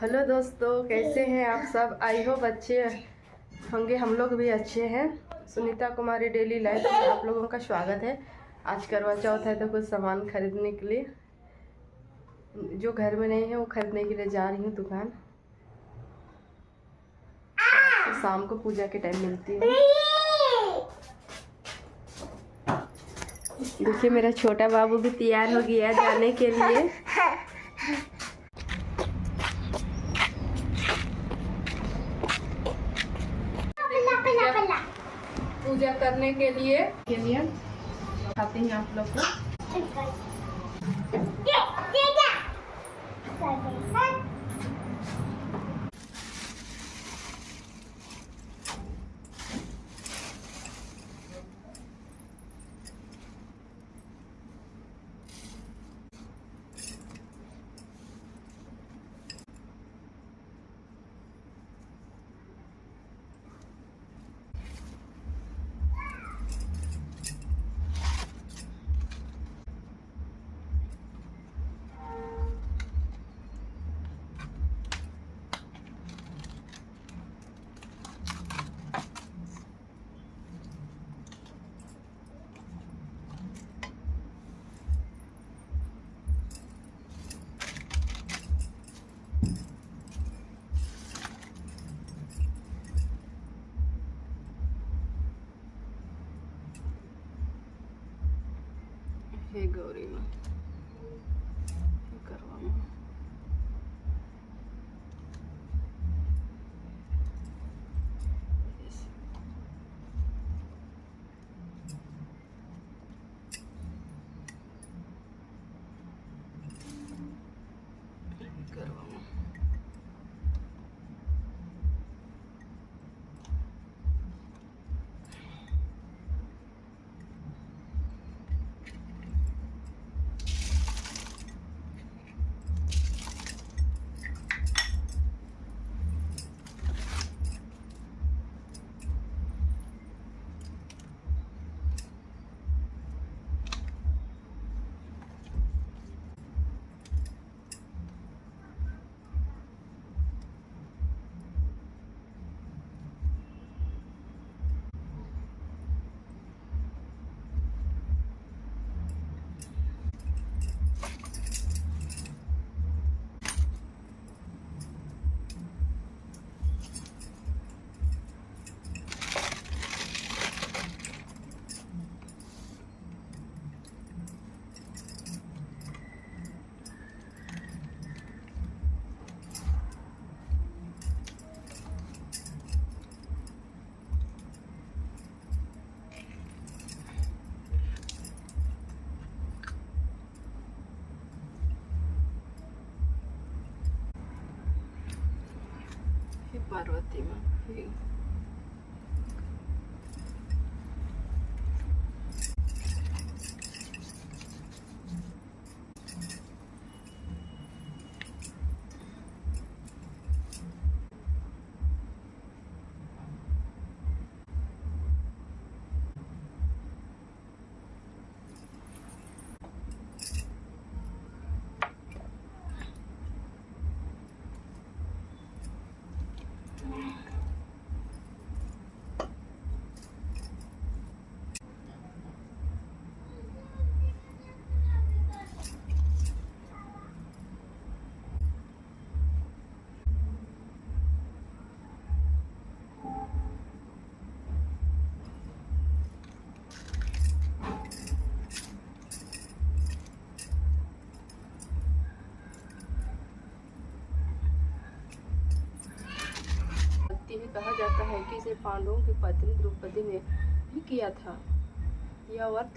Hello दोस्तों, कैसे हैं आप सब। आई होप अच्छे होंगे। हम लोग भी अच्छे हैं। सुनीता कुमारी डेली लाइफ में आप लोगों का स्वागत है। आज करवा चौथ है तो कुछ सामान खरीदने के लिए, जो घर में नहीं है वो खरीदने के लिए जा रही हूँ दुकान। तो शाम को पूजा के टाइम मिलती है। देखिए मेरा छोटा बाबू भी तैयार हो गया जाने के लिए। पूजा करने के लिए खाते हैं आप लोग को। हे गौरी माँ करवा माँ। करवा माँ पार्वती माँ। कहा जाता है कि इसे पांडवों की पत्नी द्रौपदी ने भी किया था। यह व्रत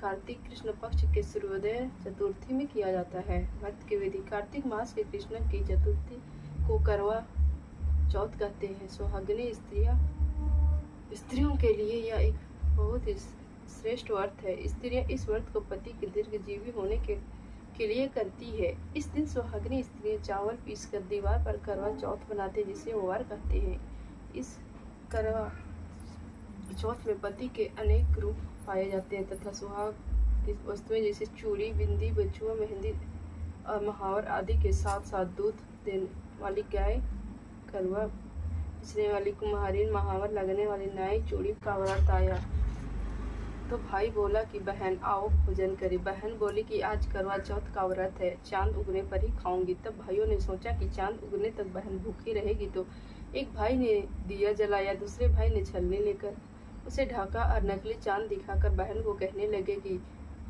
कार्तिक कृष्ण पक्ष के सूर्योदय चतुर्थी में किया जाता है। व्रत की विधि। कार्तिक मास के कृष्ण की चतुर्थी को करवा चौथ कहते हैं। सुहागिनी स्त्रियों के लिए यह एक बहुत ही श्रेष्ठ व्रत है। स्त्रियां इस व्रत को पति के दीर्घजीवी होने के लिए करती है। इस दिन सुहागिनी स्त्रियां चावल पीसकर दीवार पर करवा चौथ बनाते, जिसे ओवार कहते हैं। इस करवा चौथ में पति के अनेक रूप पाए जाते हैं तथा सुहाग की वस्तुएं जैसे चूड़ी, बिंदी, बछुआ, मेहंदी और महावर आदि के साथ साथ दूध देने वाली गाय, करवा पिसने वाली कुम्हारिन, महावर लगने वाली नाई, चूड़ी का व्रत आया। तो भाई बोला कि बहन आओ भोजन करें। बहन बोली कि आज करवा चौथ का व्रत है, चांद उगने पर ही खाऊंगी। तब भाइयों ने सोचा कि चांद उगने तक बहन भूखी रहेगी। तो एक भाई ने दिया जलाया, दूसरे भाई ने छलनी लेकर उसे ढका और नकली चांद दिखाकर बहन को कहने लगे कि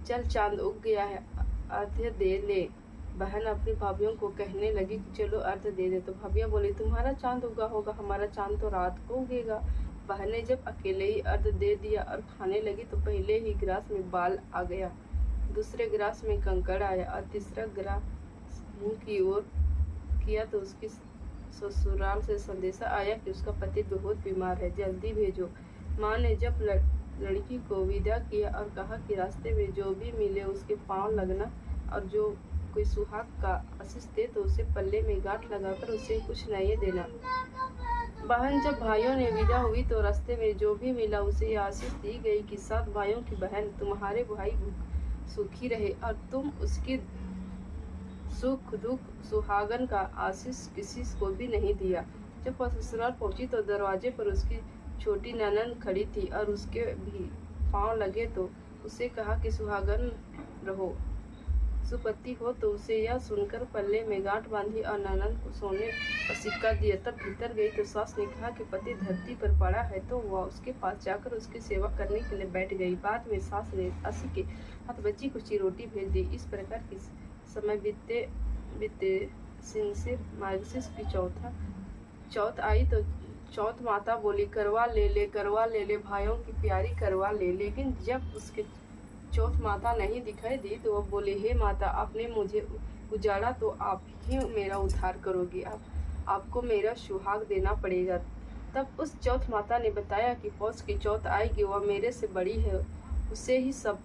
चल चांद उग गया है, अर्घ्य दे ले। बहन अपनी भाभियों को कहने लगी कि चलो अर्घ्य दे दे। तो भाभियाँ बोली तुम्हारा चांद उगा होगा, हमारा चांद तो रात को उगेगा। बहन ने जब अकेले ही अर्घ्य दे दिया और खाने लगी तो पहले ही गिलास में बाल आ गया, दूसरे गिलास में कंकड़ आया और तीसरा गिलास मुंह की ओर किया तो उसकी ससुराल से संदेशा आया कि उसका पति बहुत बीमार है, जल्दी भेजो। माँ ने जब लड़की को विदा किया और कहा कि रास्ते में जो भी मिले उसके पांव लगना और जो कोई सुहाग का आशीष दे तो उसे पल्ले में गांठ लगाकर उसे कुछ नहीं देना। बहन जब भाइयों ने विदा हुई तो रास्ते में जो भी मिला उसे आशीष दी गई कि 7 भाइयों की बहन तुम्हारे भाई सुखी रहे और तुम उसकी सुख दुख सुहागन का आशीष किसी को भी नहीं दिया। जब वह ससुराल पहुंची तो दरवाजे पर उसकी छोटी ननद खड़ी थी और उसके भी पांव लगे तो उसे कहा कि सुहागन रहो, सुपति हो। तो उसे यह सुनकर पल्ले में गांठ बांधी और ननद को सोने का सिक्का दिया। तब भीतर गई तो सास ने कहा कि पति धरती पर पड़ा है, तो वह उसके पास जाकर उसकी सेवा करने के लिए बैठ गई। बाद में सास ने दासी के हाथ बच्ची को चिरोटी भेज दी। इस प्रकार की समय बीते सिंह मार्गशीर्ष की चौथ आई तो चौथ माता बोली करवा ले ले भाइयों की प्यारी करवा ले। लेकिन जब उसके चौथ माता नहीं दिखाई दी तो वह बोले हे माता, आपने मुझे उजाड़ा तो आप ही मेरा उद्धार करोगी, आपको मेरा सुहाग देना पड़ेगा। तब उस चौथ माता ने बताया कि पौष की चौथ आएगी, वह मेरे से बड़ी है, उसे ही सब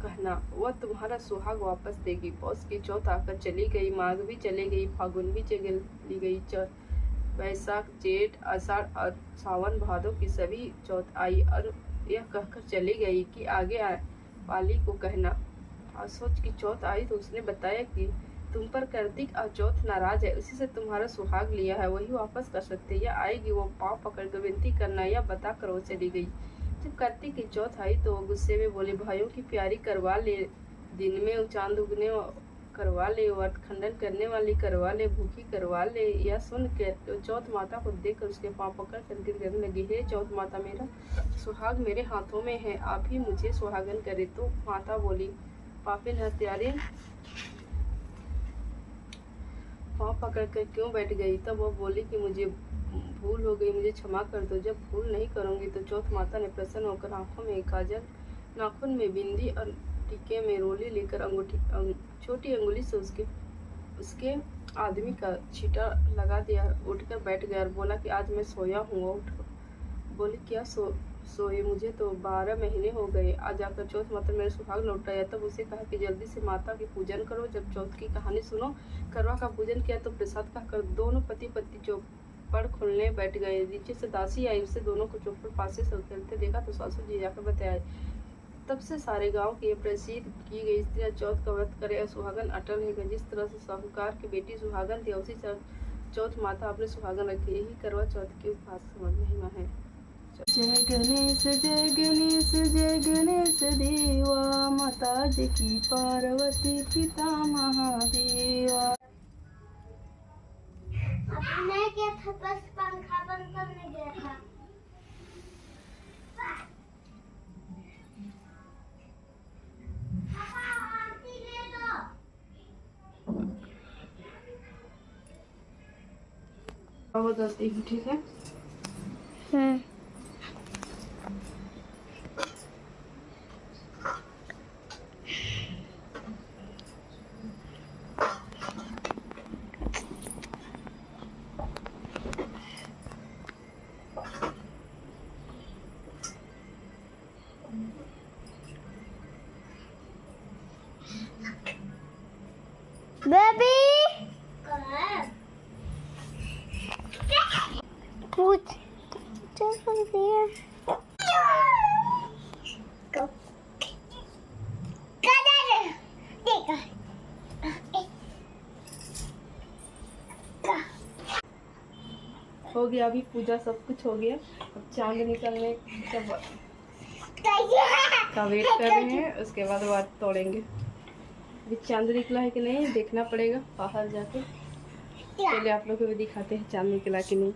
कहना, वह तुम्हारा सुहाग वापस देगी। पौष की चौथ आकर चली गई, माघ भी चली गई, फागुन भी चली गई, वैशाख जेठ आषाढ़ और सावन भादों की सभी चौथ आई और यह कहकर चली गई कि आगे वाली को कहना। आसोच की चौथ आई तो उसने बताया कि तुम पर कार्तिक और चौथ नाराज है, उसी से तुम्हारा सुहाग लिया है, वही वापस कर सकते, या आएगी वो पाँव पकड़ कर विनती करना या बता कर वो चली गई। जब कार्तिक की चौथ आई तो वो गुस्से में बोले भाइयों की प्यारी करवा ले, दिन में चांद उगने करवा ले, व्रत खंडन करने वाली करवा ले, भूखी करवा ले। यह सुन के तो चौथ माता को देखकर उसके पाँव पकड़ कर गिर करने लगी, हे चौथ माता, मेरा सुहाग मेरे हाथों में है, आप ही मुझे सुहागन करे। तो माता बोली पापिन हत्यारे, पाँव पकड़ कर क्यों बैठ गई? तब वो बोली कि मुझे भूल हो गई, मुझे क्षमा कर दो। जब भूल नहीं करूंगी तो चौथ माता ने प्रसन्न होकर आंखों में काजल, नाखून में बिंदी और टीके में रोली लेकर छोटी अंगुली से उसके आदमी का छींटा लगा दिया। उठकर बैठ गया और बोला कि आज मैं सोया हूँ। उठ बोली क्या सोए, मुझे तो 12 महीने हो गए, आज आकर चौथ माता मेरे सुहाग लौटाया। तब उसे कहा कि जल्दी से माता की पूजन करो। जब चौथ की कहानी सुनो, करवा का पूजन किया तो प्रसाद खाकर दोनों पति पत्नी चौपड़ खोलने बैठ गए। नीचे से दासी आई, उसे दोनों को चौपड़ पासे से उतरते देखा तो सासू जी जाकर बताया। तब से सारे गांव की प्रसिद्ध की गई स्त्रियां चौथ का व्रत करे और सुहागन अटल रहेगा। जिस तरह से साहूकार की बेटी सुहागन थी, उसी चौथ माता अपने सुहागन रखे। यही करवा चौथ की उपवास महिमा है। जय गणेश जय गणेश जय गणेश देवा, माता जी की पार्वती पिता महादेवा। अपने क्या था, बस पंखा बंद करने गया था। और 10 ठीक है। बेबी कुछ चल दिया हो गया, अभी पूजा सब कुछ हो गया। अब चांद निकलने का वेट कर रहे हैं, उसके बाद व्रत तोड़ेंगे। अभी चांद निकला है कि नहीं देखना पड़ेगा बाहर जाके। चलिए आप लोग को भी दिखाते हैं चांद निकला कि नहीं।